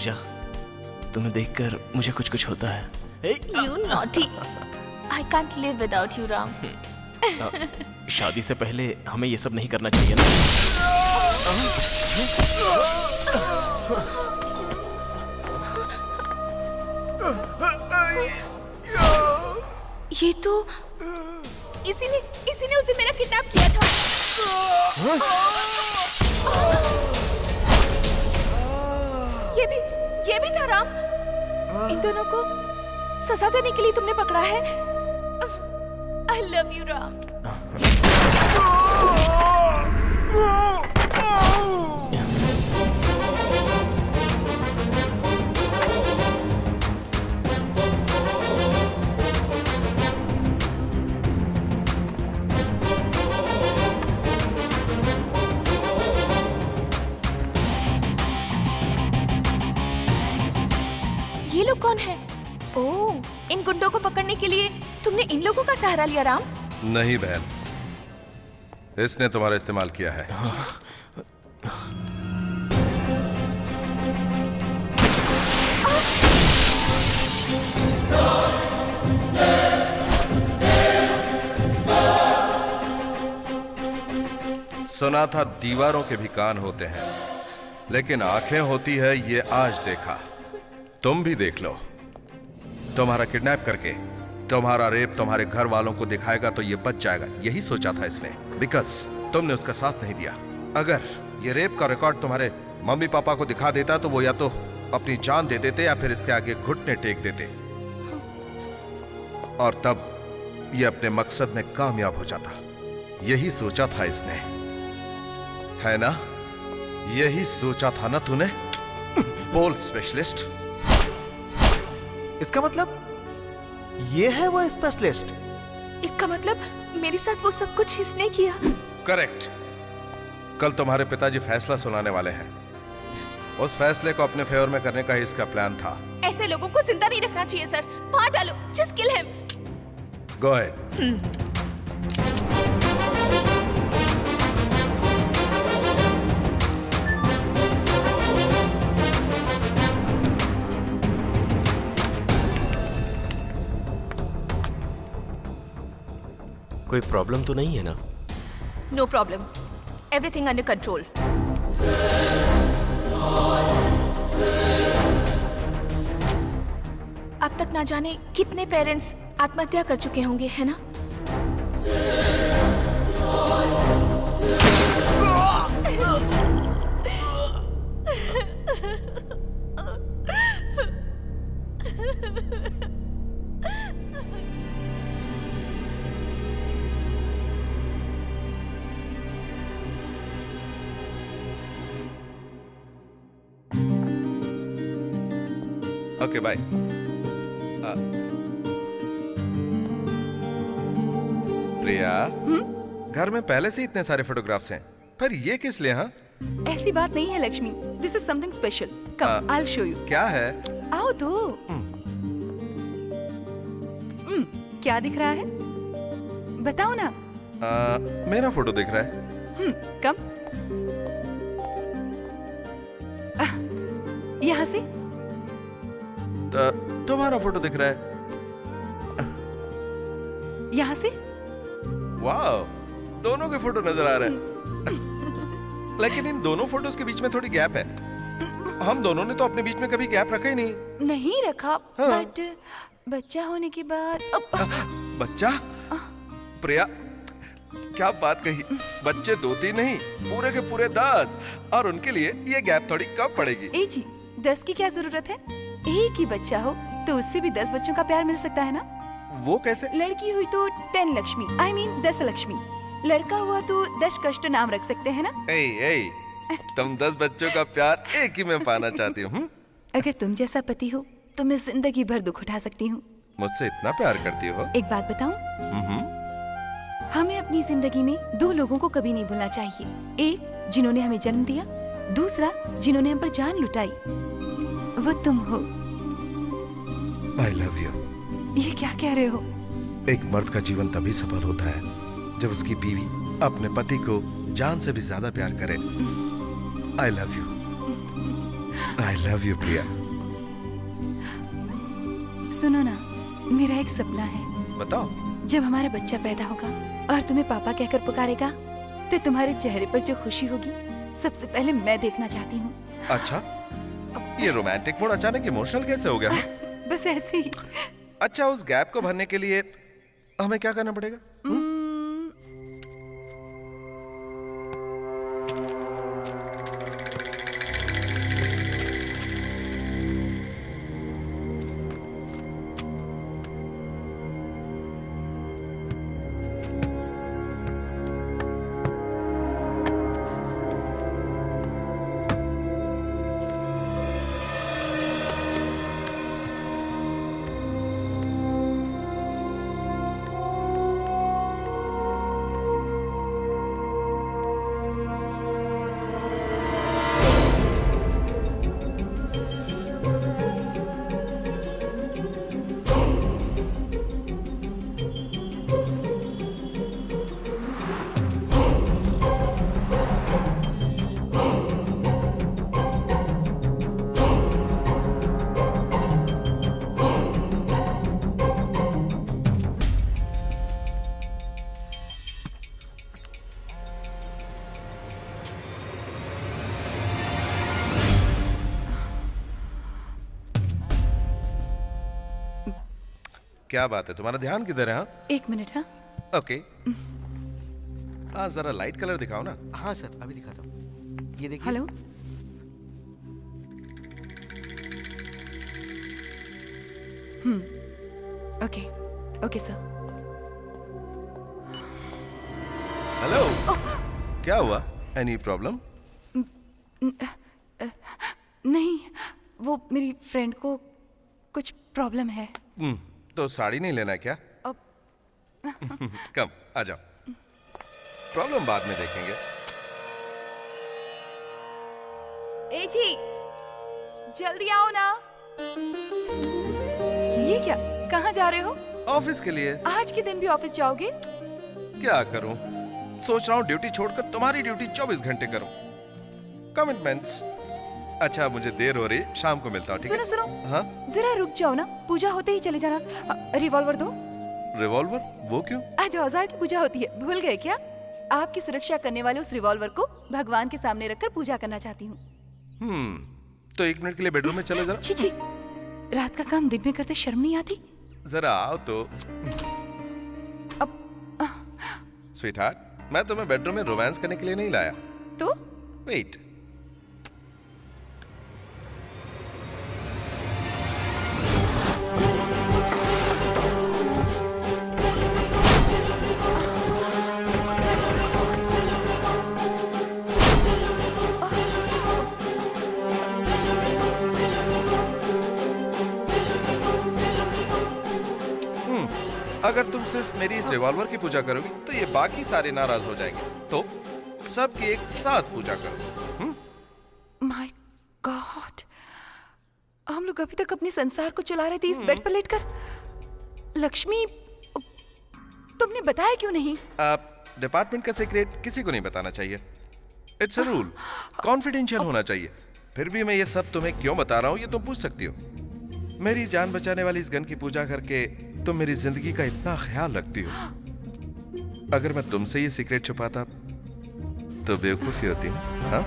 पूजा, तुम्हें देखकर मुझे कुछ कुछ होता है। You naughty! I can't live without you, Ram. शादी से पहले हमें ये सब नहीं करना चाहिए ना। ये तो इसी ने उसे मेरा किडनैप किया था। ये भी था राम। इन दोनों को सजा देने के लिए तुमने पकड़ा है। I love you, Ram. ये लोग कौन है? ओह, इन गुंडों को पकड़ने के लिए तुमने इन लोगों का सहारा लिया राम? नहीं बहन, इसने तुम्हारा इस्तेमाल किया है। सुना था दीवारों के भी कान होते हैं, लेकिन आंखें होती है ये आज देखा। तुम भी देख लो। तुम्हारा किडनैप करके तुम्हारा रेप तुम्हारे घर वालों को दिखाएगा तो ये बच जाएगा, यही सोचा था इसने, बिकॉज तुमने उसका साथ नहीं दिया। अगर ये रेप का रिकॉर्ड तुम्हारे मम्मी पापा को दिखा देता तो वो या तो अपनी जान दे देते या फिर इसके आगे घुटने टेक देते, और तब ये अपने मकसद में कामयाब हो जाता। यही सोचा था इसने, है ना? यही सोचा था ना तूने? बोल स्पेशलिस्ट। इसका मतलब ये है वो स्पेशलिस्ट? इसका मतलब मेरे साथ वो सब कुछ इसने किया। करेक्ट। कल तुम्हारे पिताजी फैसला सुनाने वाले हैं। उस फैसले को अपने फेवर में करने का ही इसका प्लान था। ऐसे लोगों को जिंदा नहीं रखना चाहिए सर, मार डालो, just kill him. Go ahead. कोई प्रॉब्लम तो नहीं है ना? No problem, everything under control. अब तक ना जाने कितने पेरेंट्स आत्महत्या कर चुके होंगे, है ना? Okay bye. प्रिया, घर में पहले से इतने सारे फोटोग्राफ्स हैं, पर ये किस लिए? हाँ, ऐसी बात नहीं है Lakshmi, this is something special. Come, I will show you. क्या है? आओ तो। क्या दिख रहा है? बताओ ना। मेरा फोटो दिख रहा है। कम। यहाँ से। तुम्हारा फोटो दिख रहा है। यहाँ से। वाह, दोनों के फोटो नजर आ रहे हैं। लेकिन इन दोनों फोटोज के बीच में थोड़ी गैप है। हम दोनों ने तो अपने बीच में कभी गैप रखा ही नहीं। नहीं रखा, हाँ। बट बच्चा होने के बाद। बच्चा? प्रिया, क्या बात कही। बच्चे 2-3 नहीं, पूरे के पूरे 10, और उनके लिए ये गैप थोड़ी कम पड़ेगी। ए जी, 10 की क्या जरूरत है? एक ही बच्चा हो तो उससे भी 10 बच्चों का प्यार मिल सकता है ना? वो कैसे? लड़की हुई तो 10 लक्ष्मी, I mean 10 लक्ष्मी। लड़का हुआ तो 10 कष्ट नाम रख सकते हैं ना? ए, तुम 10 बच्चों का प्यार एक ही में पाना चाहती हूँ? अगर तुम जैसा पति हो तो मैं जिंदगी भर दुख उठा सकती हूँ। मुझसे इतना प्यार करती हो? एक बात बताऊं? हमें अपनी जिंदगी में 2 लोगों को कभी नहीं भूलना चाहिए। एक जिन्होंने हमें जन्म दिया, दूसरा जिन्होंने हम पर जान लुटाई। वो तुम हो। I love you। ये क्या कह रहे हो? एक मर्द का जीवन तभी सफल होता है जब उसकी बीवी अपने पति को जान से भी ज्यादा प्यार करे। I love you। I love you Priya. सुनो ना, मेरा एक सपना है। बताओ। जब हमारा बच्चा पैदा होगा और तुम्हें पापा कहकर पुकारेगा, तो तुम्हारे चेहरे पर जो खुशी होगी सबसे पहले मैं देखना चाहती हूँ। अच्छा, ये रोमांटिक मूड अचानक इमोशनल कैसे हो गया? बस ऐसे ही। अच्छा, उस गैप को भरने के लिए हमें क्या करना पड़ेगा? क्या बात है, तुम्हारा ध्यान किधर है? हाँ, एक मिनट। हाँ, ओके। हाँ, जरा लाइट कलर दिखाओ ना। हाँ सर, अभी दिखाता हूँ। ये देखिए। Hello. Okay okay sir. Hello. क्या हुआ? Any problem? नहीं, वो मेरी फ्रेंड को कुछ प्रॉब्लम है। तो साड़ी नहीं लेना है क्या? अब कम आ जाओ, प्रॉब्लम बाद में देखेंगे। ए जी, जल्दी आओ ना। ये क्या, कहाँ जा रहे हो? ऑफिस के लिए। आज के दिन भी ऑफिस जाओगे? क्या करूं, सोच रहा हूँ ड्यूटी छोड़कर तुम्हारी ड्यूटी 24 घंटे करूं। कमिटमेंट्स। अच्छा, मुझे देर हो रही, शाम को मिलता हूँ, ठीक है? सुनो सुनो, हाँ, जरा रुक जाओ ना, पूजा होते ही चले जाना। रिवॉल्वर दो। रिवॉल्वर? वो क्यों? आज औजार की पूजा होती है, भूल गए क्या? आपकी सुरक्षा करने वाले उस रिवॉल्वर को भगवान के सामने रखकर पूजा करना चाहती हूँ। तो 1 मिनट के लिए बेडरूम में चले जरा। छी छी, रात का काम दिन में करते शर्म नहीं आती? जरा आओ तो। अब स्वीटहार्ट, मैं तुम्हें बेडरूम में रोमांस करने के लिए नहीं लाया। तो वेट। अगर तुम सिर्फ मेरी इस रिवॉल्वर की पूजा करोगी तो ये बाकी सारे नाराज हो जाएंगे, तो सबकी एक साथ पूजा करो। माय गॉड, हम लोग अभी तक अपने संसार को चला रहे थे इस बेड पर लेटकर। लक्ष्मी, तुमने बताया क्यों नहीं? डिपार्टमेंट का सीक्रेट किसी को नहीं बताना चाहिए। इट्स अ रूल, कॉन्फिडेंशियल होना चाहिए। फिर भी मैं ये सब तुम्हें क्यों बता रहा हूँ ये तुम पूछ सकती हो। मेरी जान बचाने वाली इस गन की पूजा करके तुम मेरी जिंदगी का इतना ख्याल रखती हो। अगर मैं तुमसे ये सीक्रेट छुपाता तो बेवकूफी होती ना। हाँ?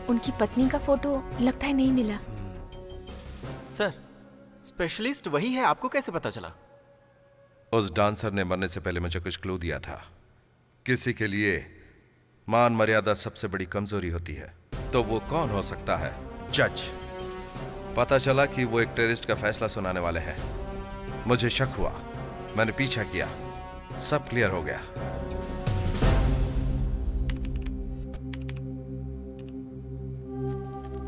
उनकी पत्नी का फोटो लगता है नहीं मिला। सर, स्पेशलिस्ट वही है, आपको कैसे पता चला? उस डांसर ने मरने से पहले मुझे कुछ क्लू दिया था। किसी के लिए मान मर्यादा सबसे बड़ी कमजोरी होती है, तो वो कौन हो सकता है? जज। पता चला कि वो एक टेररिस्ट का फैसला सुनाने वाले हैं। मुझे शक हुआ, मैंने पीछा किया, सब क्लियर हो गया।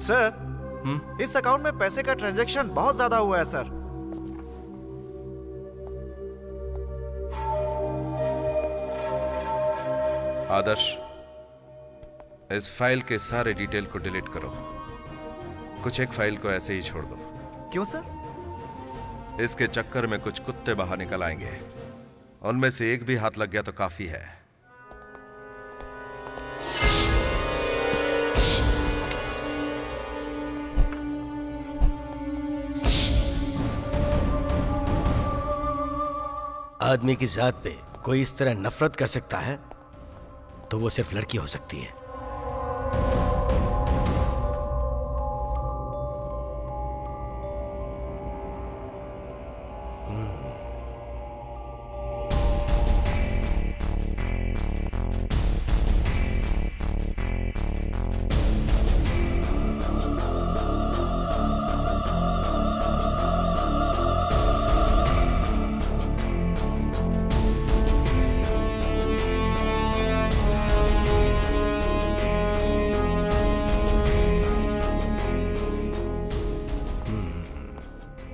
सर, इस अकाउंट में पैसे का ट्रांजैक्शन बहुत ज्यादा हुआ है सर। आदर्श, इस फाइल के सारे डिटेल को डिलीट करो। कुछ एक फाइल को ऐसे ही छोड़ दो। क्यों सर? इसके चक्कर में कुछ कुत्ते बाहर निकल आएंगे। उनमें से एक भी हाथ लग गया तो काफी है। आदमी की जात पे कोई इस तरह नफरत कर सकता है तो वो सिर्फ लड़की हो सकती है।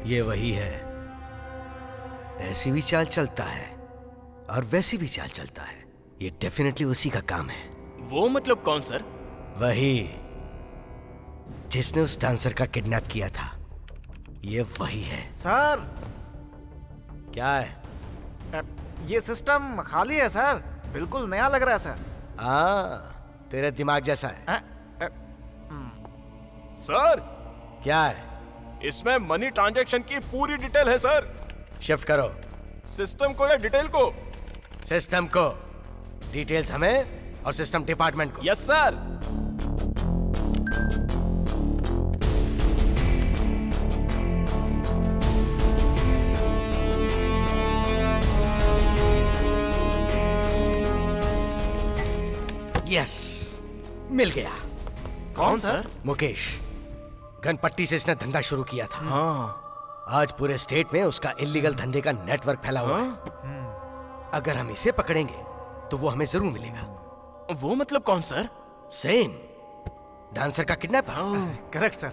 ये वही है, ऐसी भी चाल चलता है और वैसी भी चाल चलता है। ये डेफिनेटली उसी का काम है। वो मतलब कौन सर? वही जिसने उस डांसर का किडनैप किया था, ये वही है। सर क्या है? ये सिस्टम खाली है सर, बिल्कुल नया लग रहा है सर। हाँ, तेरे दिमाग जैसा है। सर, क्या है? इसमें मनी ट्रांजैक्शन की पूरी डिटेल है सर। शिफ्ट करो। सिस्टम को या डिटेल को? सिस्टम को। डिटेल्स हमें और सिस्टम डिपार्टमेंट को। Yes sir. यस, मिल गया। कौन सर? मुकेश। गनपट्टी से इसने धंधा शुरू किया था। हाँ। आज पूरे स्टेट में उसका इलीगल धंधे का नेटवर्क फैला हुआ है। अगर हम इसे पकड़ेंगे तो वो हमें जरूर मिलेगा। वो मतलब कौन सर? सेन, डांसर का किडनैपर। Correct sir.